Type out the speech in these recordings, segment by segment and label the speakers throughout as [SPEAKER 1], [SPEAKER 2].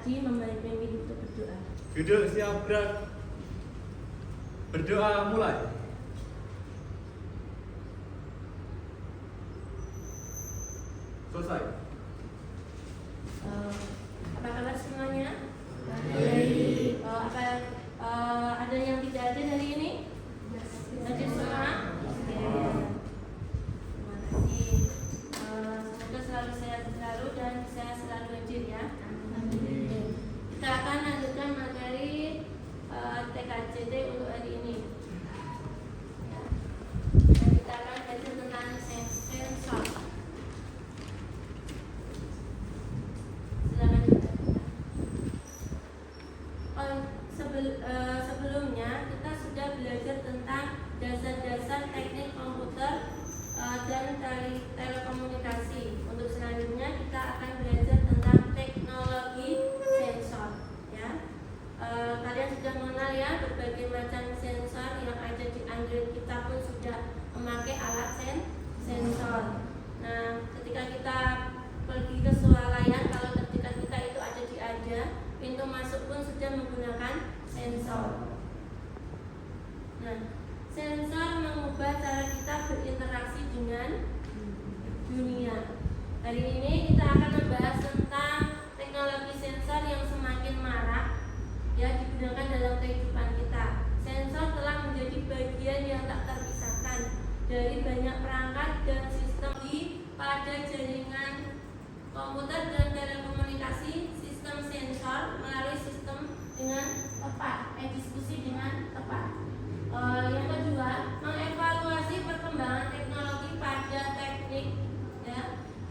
[SPEAKER 1] Adi memilih untuk berdoa.
[SPEAKER 2] Duduk siap gerak. Berdoa mulai. Selesai.
[SPEAKER 1] Apa kabar semuanya?
[SPEAKER 3] Baik.
[SPEAKER 1] Ada yang tidak hadir hari ini? Hadir semua? Terima kasih. Semoga selalu sehat selalu dan saya selalu hadir ya. Kita akan lanjutkan materi TKJT untuk hari ini. Dan kita akan belajar tentang sensor. Silakan sebelumnya kita sudah belajar tentang dasar-dasar teknik komputer dan telekomunikasi. Untuk selanjutnya kita akan belajar tentang teknologi sensor. Ya, kalian sudah mengenal ya berbagai macam sensor yang ada di Android. Kita pun sudah memakai alat sensor. Nah, ketika kita pergi ke swalayan, kalau ketika kita itu ada pintu masuk pun sudah menggunakan sensor. Nah, sensor mengubah cara kita berinteraksi dengan dunia. Hari ini kita akan membahas tentang teknologi sensor yang semakin marak ya digunakan dalam kehidupan kita. Sensor telah menjadi bagian yang tak terpisahkan dari banyak perangkat dan sistem pada jaringan komputer dan telekomunikasi. Sistem sensor melalui sistem dengan tepat, diskusi dengan tepat. Yang kedua, mengevaluasi perkembangan teknologi pada teknik ya,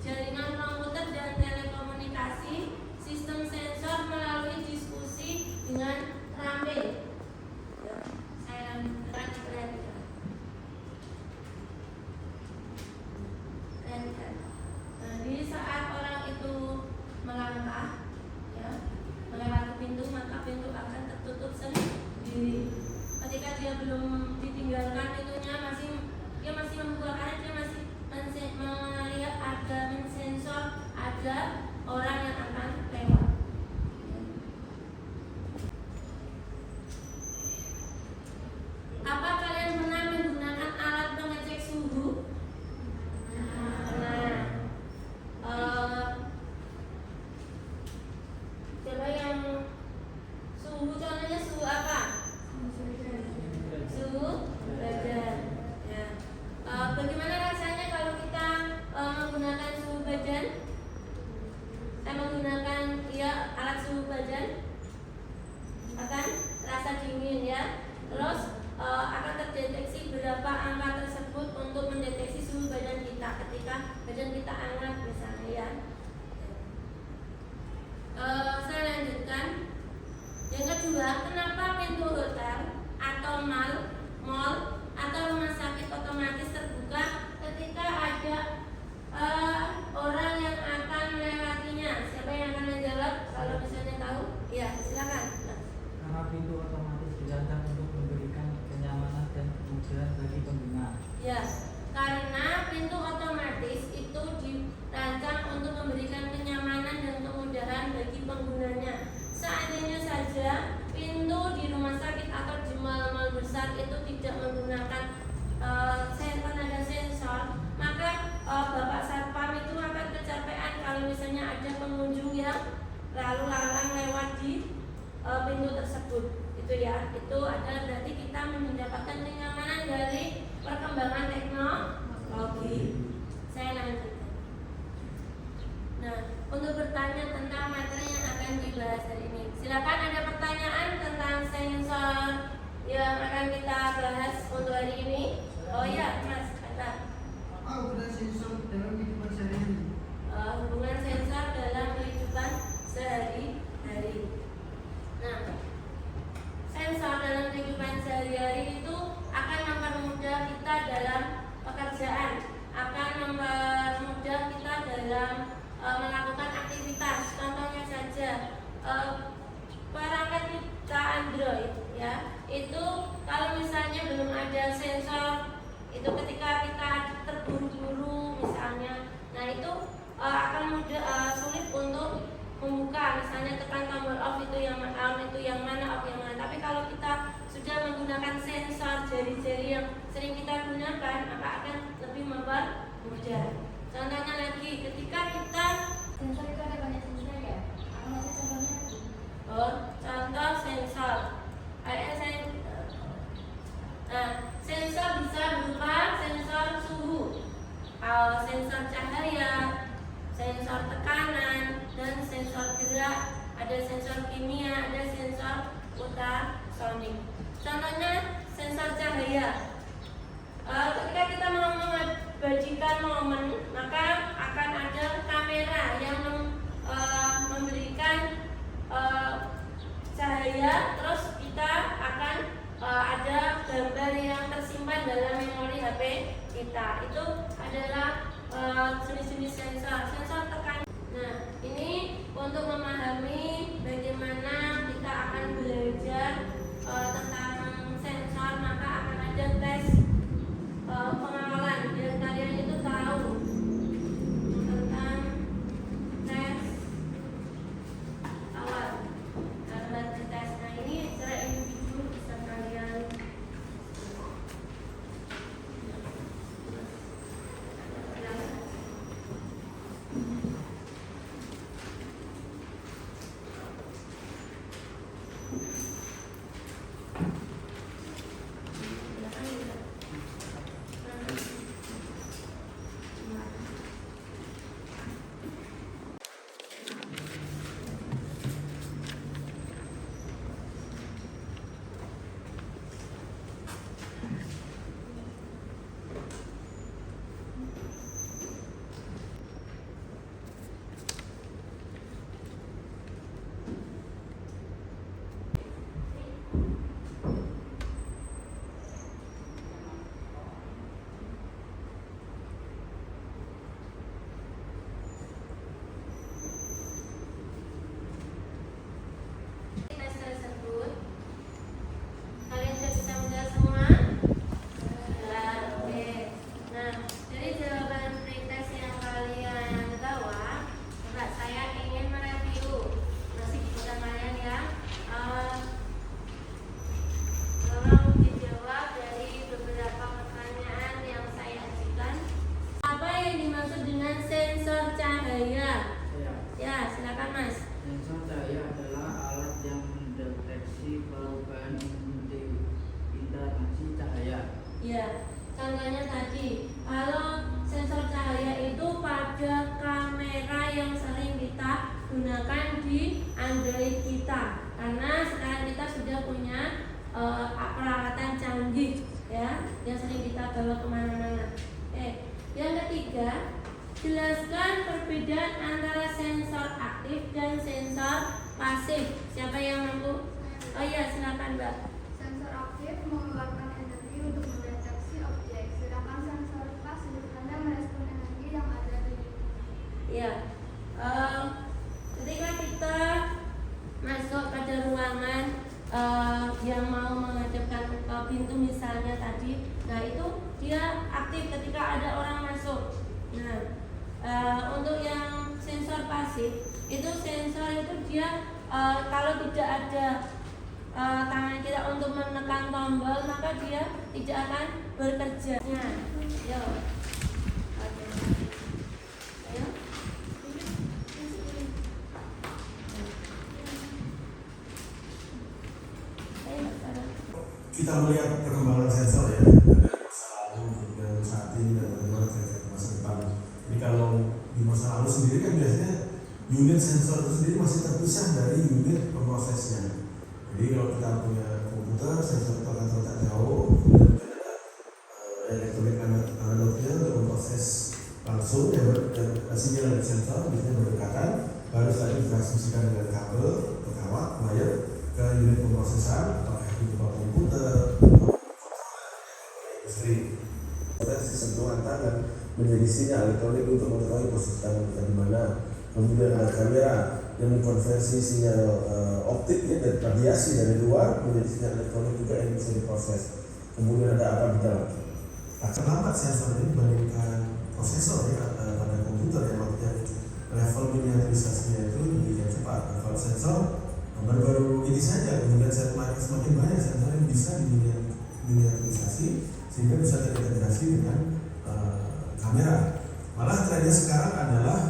[SPEAKER 1] jaringan komputer dan telekomunikasi. Sistem sensor melalui diskusi dengan ramai. Saya lanjutkan. Di saat orang itu melangkah ya, melewati pintu, maka pintu akan tertutup sendiri. Ketika dia belum ditinggalkan pintunya, dia masih membukakannya, dia masih melihat ada mensensor ada orang yang akan lewat. Apa kalian pernah menggunakan alat pengecek suhu? Coba yang suhu, contohnya suhu apa? Suhu badan. Ya. Bagaimana rasanya kalau kita menggunakan suhu badan? Saya menggunakan alat suhu badan, akan terasa dingin ya. Terus akan terdeteksi berapa angka tersebut untuk mendeteksi suhu badan kita ketika badan kita hangat misalnya ya. Saya lanjutkan. Yang kedua, kenapa pintu hotel atau mall atau rumah sakit otomatis terbuka ketika ada orang yang akan melewatinya? Siapa yang akan menjawab? Kalau misalnya tahu, ya silakan.
[SPEAKER 3] Karena pintu otomatis dirancang untuk memberikan kenyamanan dan kemudahan bagi pengguna.
[SPEAKER 1] Ya, karena pintu otomatis itu dirancang untuk memberikan kenyamanan dan kemudahan bagi penggunanya. Seandainya saja pintu di rumah sakit atau di mal-mal besar itu tidak menggunakan tenaga sensor, maka Bapak Satpam itu akan kecapean kalau misalnya ada pengunjung yang lalu lalang lewat di pintu tersebut. Itu ya, itu adalah berarti kita mendapatkan kenyamanan dari perkembangan teknologi. Saya lanjutkan. Nah, untuk bertanya tentang materi yang akan dibahas hari ini, silakan ada pertanyaan tentang sensor yang akan kita bahas untuk hari ini. Oh ya, Mas, kata.
[SPEAKER 4] Apa hubungan sensor dalam kehidupan sehari-hari?
[SPEAKER 1] Hubungan sensor dalam kehidupan sehari-hari. Nah, sensor dalam kehidupan sehari-hari itu akan mempermudah kita dalam pekerjaan, akan mempermudah kita dalam melakukan aktivitas. Contohnya saja perangkat kita Android ya, itu kalau misalnya belum ada sensor, itu ketika kita terburu-buru misalnya, nah itu akan sulit untuk membuka, misalnya tekan tombol sudah menggunakan sensor jari-jari yang sering kita gunakan, maka akan lebih mempermudah. Contohnya lagi, ketika kita
[SPEAKER 5] Sensor itu ada banyak sensor ya? Apa masih contohnya lagi?
[SPEAKER 1] contoh sensor, sensor bisa berupa sensor suhu, sensor cahaya, sensor tekanan, dan sensor gerak. Ada sensor kimia, ada sensor ultrasonik. Contohnya sensor cahaya. Ketika kita mau mengabadikan momen, maka akan ada kamera yang memberikan cahaya, terus kita akan ada gambar yang tersimpan dalam memori HP kita. Itu adalah jenis-jenis sensor. Sensor tekanan. Nah, ini untuk memahami bagaimana kita akan belajar tentang sensor, maka akan ada tes pengawalan biar kalian itu tahu tentang tes awal. Nah, tes. Nah, ini secara individu bisa kalian tes tersebut. Kalian sudah bisa menjawab semua? Ya, oke. Nah, dari jawaban pretest yang kalian bawa, coba saya ingin mereview masih kita kalian ya. Tolong dijawab dari beberapa pertanyaan yang saya ajukan. Apa yang dimaksud dengan sensor cahaya? Ya, silakan Mas.
[SPEAKER 3] Sensor cahaya adalah alat yang mendeteksi perubahan interaksi cahaya.
[SPEAKER 1] Ya, contohnya tadi, kalau sensor cahaya itu pada kamera yang sering kita gunakan di Android kita, karena sekarang kita sudah punya peralatan canggih ya, yang sering kita bawa kemana-mana. Yang ketiga, jelaskan perbedaan antara sensor aktif dan sensor pasif. Siapa yang mampu? Oh iya, silakan Mbak.
[SPEAKER 5] Sensor aktif mengeluarkan energi untuk mendeteksi objek, sedangkan sensor pasif hanya merespon energi yang ada di
[SPEAKER 1] Ya, ketika kita masuk pada ruangan yang mau menghadapkan ke pintu misalnya tadi, nah itu dia aktif ketika ada orang masuk. Nah, untuk yang sensor pasif itu sensor itu dia kalau tidak ada tangan kita untuk menekan tombol, maka dia tidak akan bekerja. Nah, yo. Oke. Ayo.
[SPEAKER 6] Kita melihat perkembangan sensor ya dari masa lalu dan saat ini dan bagaimana sensor masa depan. Jadi kalau di masa lalu sendiri kan biasanya unit sensor itu sendiri masih terpisah dari unit pemrosesnya. Jadi kalau kita punya komputer, sensor itu akan terletak jauh, kemudian ada elektronik analognya untuk memproses langsung ya, dan sinyal dari sensor biasanya berdekatan, baru setelah itu ditransmisikan dengan kabel ke kawat wire ke unit pemrosesan, apakah itu komputer, industri. Proses sentuhan tangan menjadi sinyal elektronik untuk mengetahui posisi tangan kita di mana. Kemudian ada kamera yang mengkonversi sinyal optik ya, dari radiasi dari luar menjadi sinyal elektronik juga yang bisa diproses. Kemudian ada apa di dalam? Akan lambat sensor ini dibandingkan prosesor ya pada komputer yang maksudnya level miniaturisasinya itu demikian cepat. Kalau sensor Baru-baru ini saja kemudian saya semakin banyak sensor yang bisa diminiaturisasi sehingga bisa terintegrasi dengan kamera. Malah trennya sekarang adalah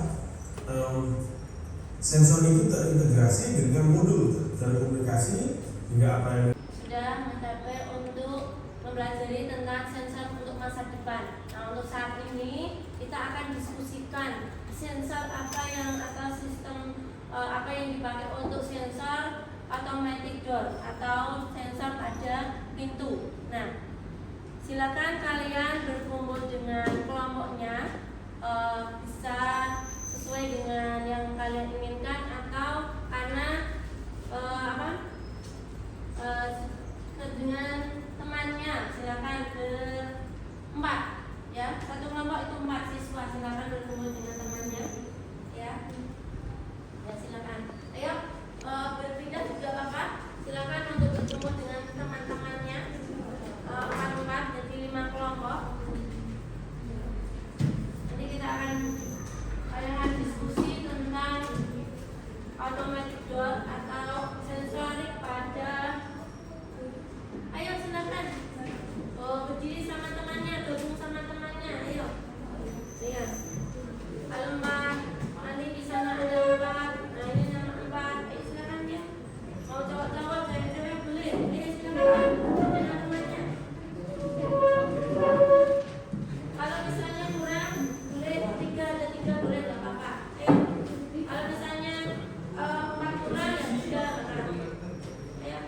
[SPEAKER 6] sensor itu terintegrasi dengan modul telekomunikasi hingga apa yang
[SPEAKER 1] sudah mencapai untuk mempelajari tentang sensor untuk masa depan. Nah, untuk saat ini kita akan diskusikan sensor apa yang atau sistem apa yang dipakai untuk sensor automatic door atau sensor pada pintu. Nah, silakan kalian berkumpul dengan kelompoknya, bisa sesuai dengan yang kalian inginkan atau karena dengan temannya. Silakan berempat, ya, satu kelompok itu 4 siswa. Silakan berkumpul dengan temannya, ya. Ya, silakan. Ayo, berpindah juga Bapak. Silakan untuk berkumpul dengan teman-temannya. 4 jadi 5 kelompok. Nanti kita akan diskusi tentang automatic door atau sensorik pada. Ayo silakan. Berdiri sama temannya, gabung sama temannya. Ayo. Iya. Kalau Mbak nanti di sana ada 4. Nah, ini nama 4. Ayo silakan ya. Mau cowok-cowok, cewek-cewek boleh. Ayo silakan. Dengan temannya. Kalau misalnya kurang, boleh 3, ada 3 boleh nggak apa-apa. Ayo. Kalau misalnya 4 kurang, ya 3 kan. Ayo.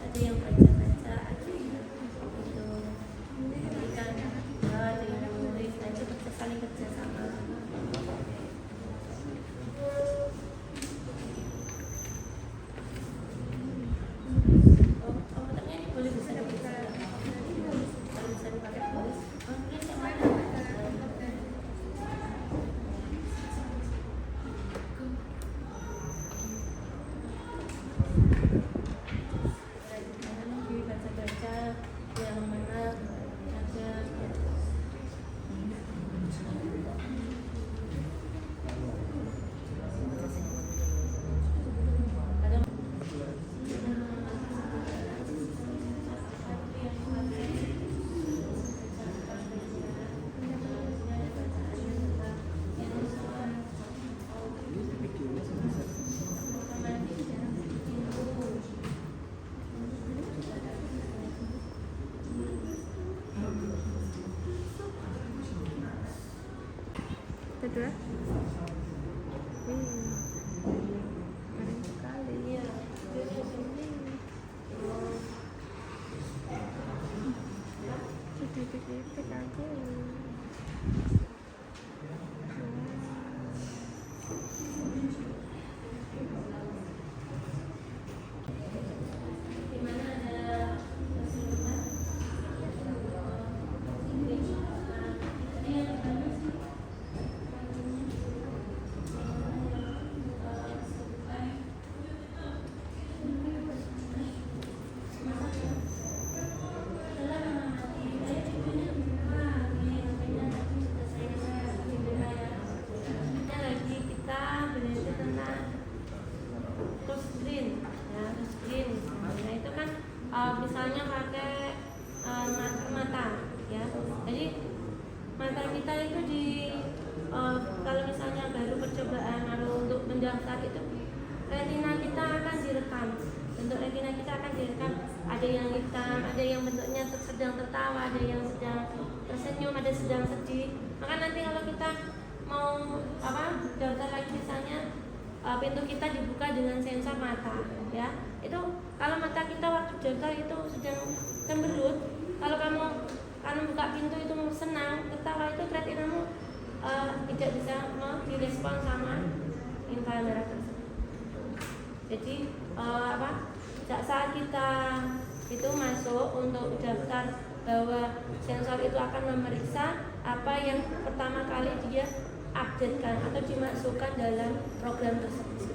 [SPEAKER 1] Ada yang baca-baca, ada yang itu memberikan, ada yang menulis, dan itu saling kerja sama. Komputernya ini boleh bisa dipakai, kalau bisa dipakai tulis. Tulis yang mana? Baca-baca yang mana saja. Ada
[SPEAKER 7] kedua keren sekali ya. Titik-titik aja.
[SPEAKER 1] di mana ada keseluruhan Inggris. Jadi yang pertama sih misalnya pakai mata, ya. Jadi mata kita itu kalau misalnya baru percobaan lalu untuk mendaftar itu retina kita akan direkam. Bentuk retina kita akan direkam. Ada yang hitam, ada yang bentuknya sedang tertawa, ada yang sedang tersenyum, ada sedang sedih. Maka nanti kalau kita mau daftar lagi misalnya pintu kita dibuka dengan sensor mata, ya. Itu kalau mata kita waktu daftar itu sedang cemberut, kalau kamu buka pintu itu senang, tertawa, itu retinamu tidak bisa direspon sama inframerah tersebut. Jadi saat kita itu masuk untuk daftar bahwa sensor itu akan memeriksa apa yang pertama kali dia updatekan atau dimasukkan dalam program tersebut.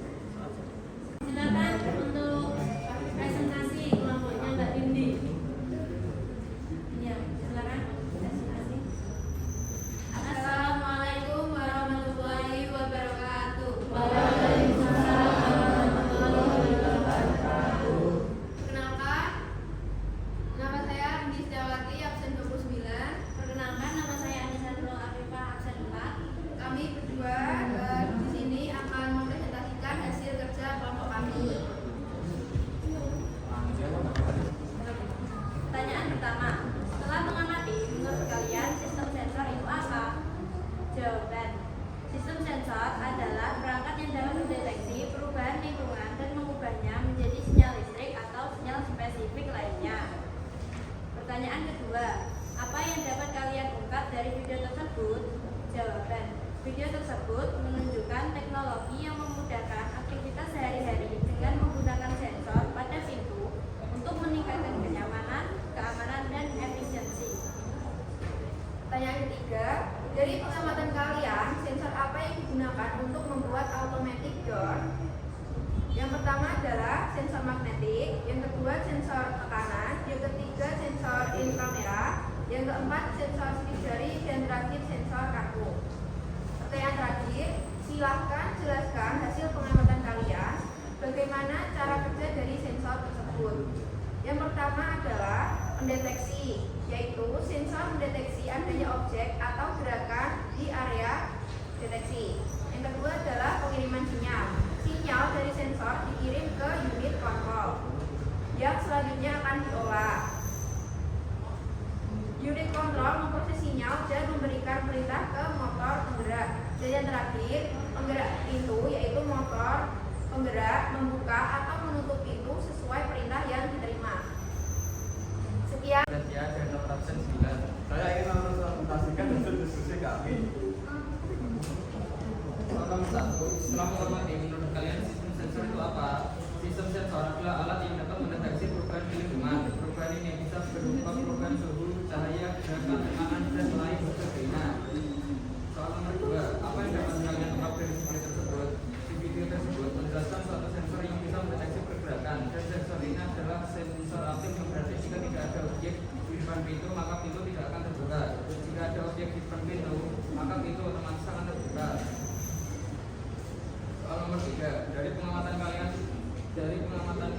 [SPEAKER 1] Silakan untuk presentasi kelompoknya Mbak Dindi. Ya, silakan presentasi. Assalamualaikum warahmatullahi wabarakatuh. Waalaikumsalam warahmatullahi wabarakatuh.
[SPEAKER 5] Perkenalkan, nama saya Andi Setiawati, absen 29.
[SPEAKER 1] Perkenalkan, nama saya Anissa Nurul Afifah, absen 4.
[SPEAKER 5] Kami berdua di sini akan mempresentasikan hasil kerja kelompok kami.
[SPEAKER 1] Pertanyaan pertama, setelah mengamati, menurut kalian sistem sensor itu apa? Jawaban, sistem sensor adalah perangkat yang dapat mendeteksi perubahan lingkungan dan mengubahnya menjadi sinyal listrik atau sinyal spesifik lainnya. Pertanyaan kedua, apa yang dapat kalian ungkap dari video tersebut? Jawaban, video tersebut menunjukkan teknologi yang memudahkan aktivitas sehari-hari dengan menggunakan sensor pada pintu untuk meningkatkan kenyamanan, keamanan, dan efisiensi.
[SPEAKER 5] Pertanyaan ketiga, dari pengamatan kalian, sensor apa yang digunakan untuk membuat automatic door? Yang pertama adalah sensor magnetik, yang kedua sensor tekanan, yang ketiga sensor inframerah, yang keempat sensor sidik jari, dan terakhir sensor kartu. Pertanyaan terakhir, silahkan jelaskan hasil pengamatan kalian bagaimana cara kerja dari sensor tersebut. Yang pertama adalah pendeteksi, yaitu sensor mendeteksi adanya objek atau gerakan di area deteksi. Yang kedua adalah pengiriman sinyal. Sinyal dari sensor dikirim ke unit kontrol yang selanjutnya akan diolah. Unit kontrol memproses sinyal dan memberikan perintah ke motor penggerak. Dan yang terakhir, penggerak pintu, yaitu motor penggerak membuka atau menutup pintu sesuai perintah yang diterima. Sekian.
[SPEAKER 3] Ya, dan nomor absen 9.
[SPEAKER 2] Saya ingin mempresentasikan hasil diskusi kami.
[SPEAKER 3] Soal nomor 1, setelah mengamati, menurut kalian sistem sensor itu apa? Sistem sensor adalah alat yang dapat mendeteksi perubahan di lingkungan. Perubahan ini bisa berupa perubahan suhu, cahaya, gerakan, tekanan, dan lain sebagainya. Soal nomor 2, apa yang dapat kalian tangkap dari video tersebut? Di video tersebut menjelaskan suatu sensor yang bisa mendeteksi pergerakan, dan sensor ini adalah sensor aktif yang berarti jika tidak ada objek di depan pintu, maka pintu tidak akan terbuka. Jika ada objek di depan pintu, maka pintu otomatis akan terbuka. Soal nomor 3, dari pengamatan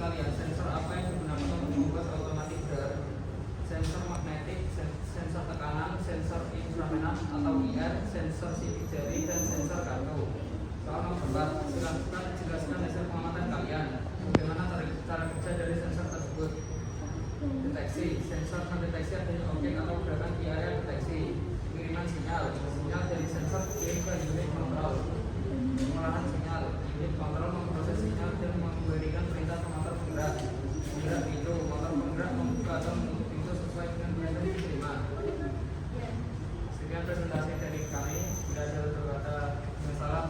[SPEAKER 3] kalian, sensor apa yang digunakan untuk membuat automatic door? Sensor magnetik, sensor tekanan, sensor inframerah atau IR, sensor sidik jari, dan sensor kartu. Soal nomor 4, silakan jelaskan hasil pengamatan kalian. Bagaimana cara kerja dari sensor tersebut? Deteksi, sensor mendeteksi adanya objek atau gerakan di area deteksi. Pengiriman sinyal, sinyal dari sensor dikirim ke unit kontrol. Pengolahan sinyal, unit kontrol memproses sinyal dan memberikan perintah ke motor penggerak. Penggerak pintu, motor penggerak membuka atau menutup pintu sesuai dengan perintah yang diterima. Sekian presentasi dari kami. Bila ada kata masalah,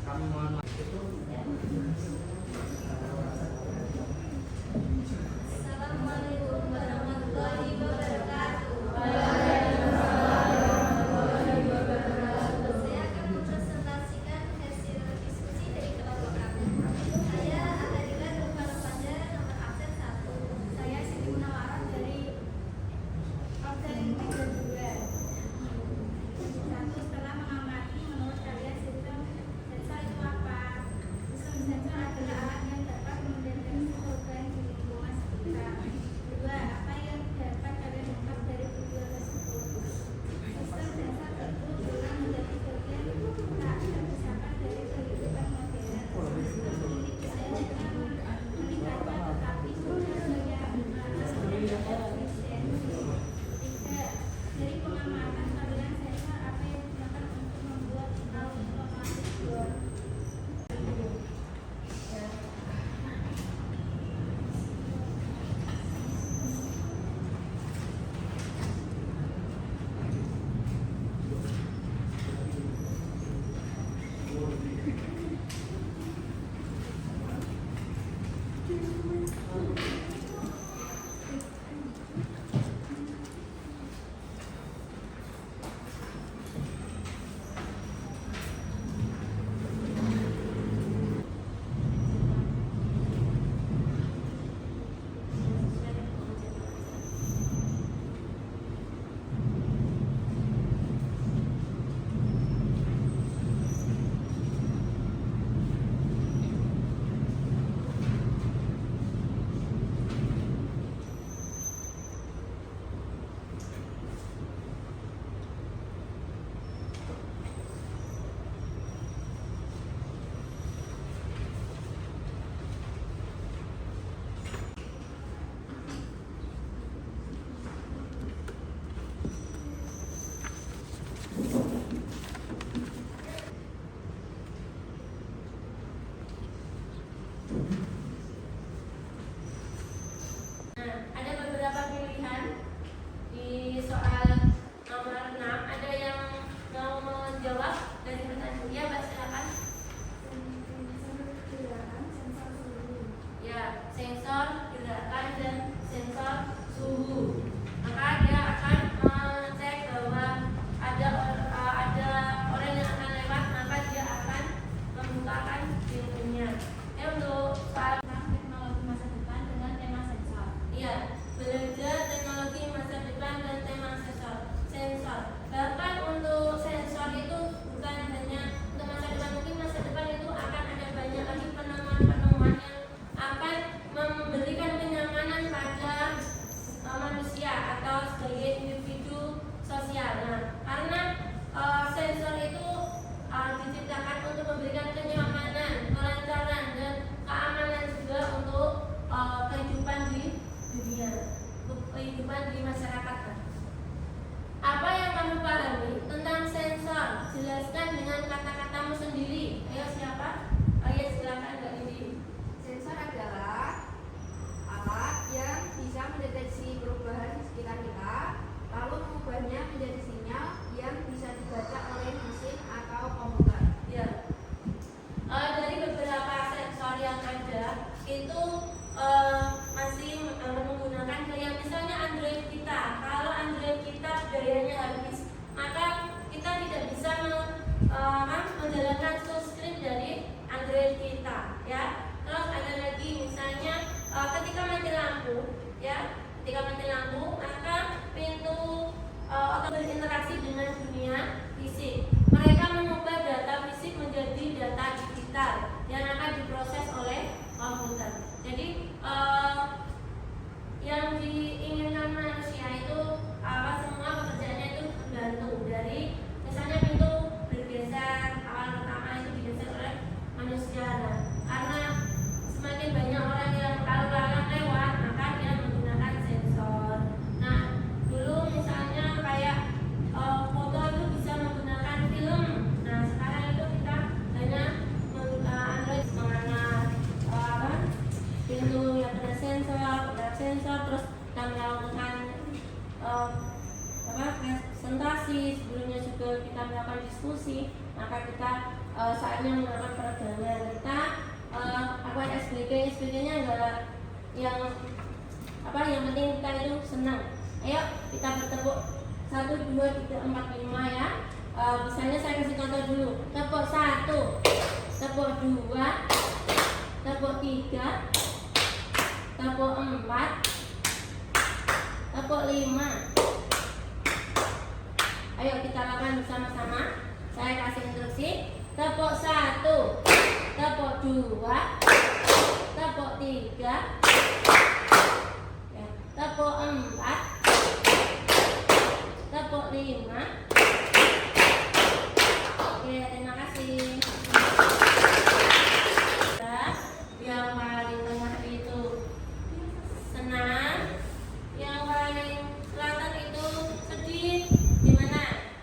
[SPEAKER 3] kami mohon maaf.
[SPEAKER 1] Assalamualaikum warahmatullahi wabarakatuh. Saya akan mempresentasikan hasil diskusi kehidupan di masyarakat. Apa yang kamu pahami tentang sensor? Jelaskan dengan kata-katamu sendiri. Ayo siapa? Ayo silakan Mbak Indi.
[SPEAKER 5] Sensor adalah alat yang bisa mendeteksi perubahan di sekitar kita, lalu mengubahnya menjadi sinyal yang bisa dibaca oleh mesin atau komputer.
[SPEAKER 1] Ya. Dari beberapa sensor yang ada itu masih menggunakan daya, misalnya Android kita. Kalau Android kita dayanya habis, maka kita tidak bisa menjalankan full screen dari Android kita, ya. Terus ada lagi misalnya ketika mati lampu, ya, ketika mati lampu maka pintu atau berinteraksi dengan dunia fisik. Mereka mengubah data fisik menjadi data digital yang akan diproses oleh komputer. Jadi yang diinginkan manusia itu semua pekerjaannya itu tergantung dari misalnya pintu bergeser, awal pertama itu digeser oleh manusia. Nah, karena semakin banyak orang yang lalu lalang lewat, maka dia menggunakan sensor. Nah, dulu misalnya kayak foto itu bisa menggunakan film. Nah, sekarang itu kita hanya Android mengenal pintu yang ada sensor, terus kita melakukan presentasi, sebelumnya juga kita melakukan diskusi, maka kita saatnya melakukan peregangan. Kita lakukan SBG-nya enggak yang penting kita itu senang. Ayo kita bertepuk 1, 2, 3, 4, 5 ya. Misalnya saya kasih contoh dulu. Tepuk 1, tepuk 2, tepuk 3, tepuk 4, tepuk 5. Ayo kita lakukan bersama-sama. Saya kasih instruksi. Tepuk 1, tepuk 2, tepuk 3, ya, tepuk 4, tepuk 5. Oke, terima kasih. Yang paling tengah itu senang, yang paling selatan itu sedih. Gimana?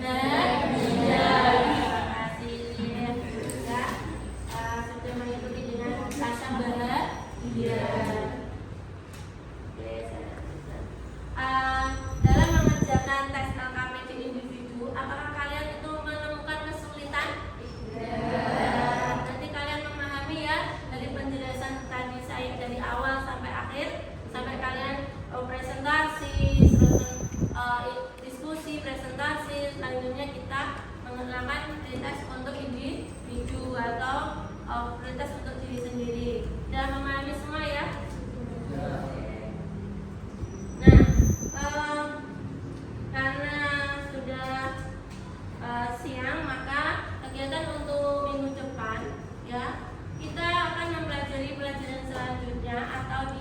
[SPEAKER 1] Bahagia. Terima kasih. Ya, sudah mengikuti dengan rasa bahagia. Oke, dalam mengerjakan tes LKPD individu, apakah kalian itu menemukan kesulitan? Nanti kalian memahami ya dari penjelasan tadi saya dari awal sampai akhir, sampai kalian presentasi, diskusi, presentasi, selanjutnya kita mengenalkan prioritas untuk individu atau prioritas untuk diri sendiri. Dan memahami semua ya. Nah, karena sudah siang, maka kegiatan untuk minggu depan ya kita akan mempelajari pelajaran selanjutnya atau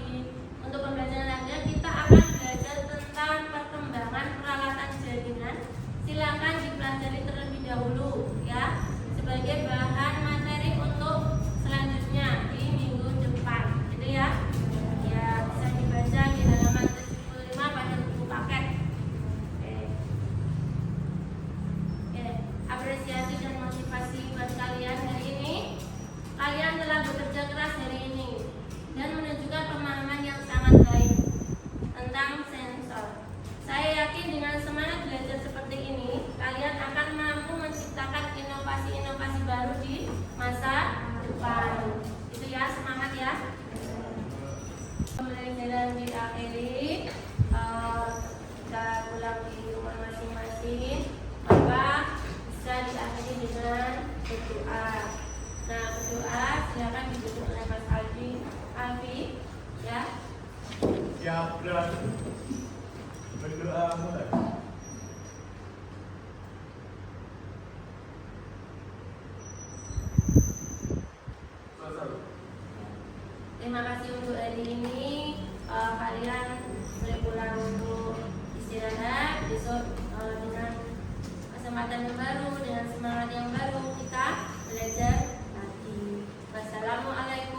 [SPEAKER 1] untuk pembelajaran selanjutnya kita akan belajar tentang perkembangan peralatan jaringan. Silakan dipelajari terlebih dahulu ya sebagai bahan materi untuk selanjutnya di minggu depan, gitu ya. Ya, bisa dibaca di halaman 75 pada buku paket. Oke, apresiasi dan motivasi buat kalian hari ini. Kalian telah bekerja keras hari ini dan menunjukkan pemahaman yang sangat baik tentang sensor. Saya yakin dengan semangat belajar seperti ini, kalian akan mampu menciptakan inovasi-inovasi baru di masa depan. Itu ya, semangat ya. Pembelajaran diakhiri, kita pulang di rumah masing-masing, maka bisa diakhiri dengan berdoa. Nah, berdoa silakan dibutuhkan oleh Mas Alfi, ya.
[SPEAKER 2] Ya, berdoa mulai.
[SPEAKER 1] Terima kasih untuk hari ini. Kalian boleh pulang untuk istirahat. Besok dengan kesempatan yang baru, dengan semangat yang baru kita belajar lagi. Wassalamualaikum.